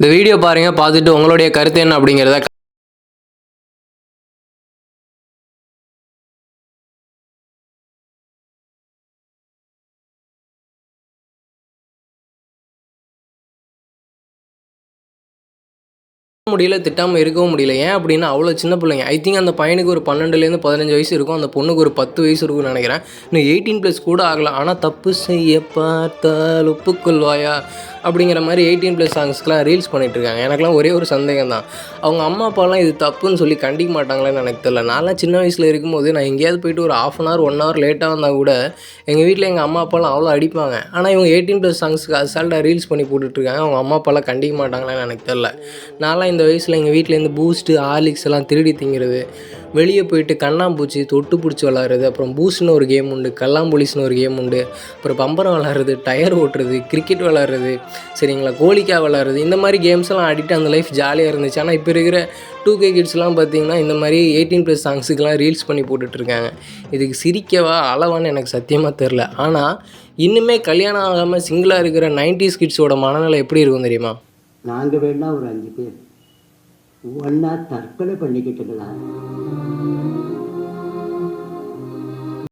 இந்த வீடியோ பாருங்க, பார்த்துட்டு உங்களுடைய கருத்து என்ன அப்படிங்கிறத முடியல, திட்டாமல் இருக்கவும் முடியல. ஏன் அப்படின்னா அவ்வளோ சின்ன பிள்ளைங்க. ஐ திங்க் அந்த பையனுக்கு ஒரு 12லேருந்து 15 வயசு இருக்கும். அந்த பொண்ணுக்கு ஒரு 10 வயசு இருக்கும்னு நினைக்கிறேன். இன்னும் 18+ கூட ஆகல. ஆனால் தப்பு செய்ய பார்த்தால் ஒப்புக்கொள்வாயா அப்படிங்கிற மாதிரி 18+ சாங்ஸ்க்குலாம் ரீல்ஸ் பண்ணிகிட்ருக்காங்க. எனக்குலாம் ஒரே ஒரு சந்தேகம் தான். அவங்க அம்மா அப்பாலாம் இது தப்புன்னு சொல்லி கண்டிக்க மாட்டாங்களான்னு எனக்கு தெரியல. நான்லாம் சின்ன வயசில் இருக்கும்போது நான் எங்கேயாவது போயிட்டு ஒரு 1/2 அன் ஹவர் 1 ஹவர் லேட்டாக வந்தால் கூட எங்கள் வீட்டில் எங்கள் அம்மா அப்பாலாம் அவ்வளோ அடிப்பாங்க. ஆனால் இவங்க 18+ சாங்ஸ்க்கு அசால்ட்டாக ரீல்ஸ் பண்ணி போட்டுட்ருக்காங்க. அவங்க அம்மா அப்பாலாம் கண்டிக்க மாட்டாங்களான்னு எனக்கு தெரில. நான்லாம் இந்த வயசில் எங்கள் வீட்டிலேருந்து பூஸ்ட்டு, ஹார்லிக்ஸ் எல்லாம் திருடி திங்கிறது, வெளியே போயிட்டு கண்ணாம்பூச்சி, தொட்டு பிடிச்சி விளாட்றது, அப்புறம் பூஸ்ட்னு ஒரு கேம் உண்டு, கல்லாம்புலிஸ்னு ஒரு கேம் உண்டு, அப்புறம் பம்பரம் விளாட்றது, டயர் ஓட்டுறது, கிரிக்கெட் விளாட்றது, சரிங்களா, கோலிக்காய் விளாட்றது, இந்த மாதிரி கேம்ஸ் எல்லாம் ஆடிட்டு அந்த லைஃப் ஜாலியாக இருந்துச்சு. ஆனால் இப்போ இருக்கிற 2K கிட்ஸ்லாம் பார்த்திங்கன்னா இந்த மாதிரி 18+ சாங்ஸுக்கெலாம் ரீல்ஸ் பண்ணி போட்டுட்ருக்காங்க. இதுக்கு சிரிக்கவா அளவான்னு எனக்கு சத்தியமாக தெரில. ஆனால் இன்னுமே கல்யாணம் ஆகாமல் சிங்கிளாக இருக்கிற 90s கிட்ஸோட மனநிலை எப்படி இருக்கும் தெரியுமா? நாங்கள் வேணா ஒரு 5 பேர் ஒன்றா தற்கொலை பண்ணிக்கிட்டுங்களா?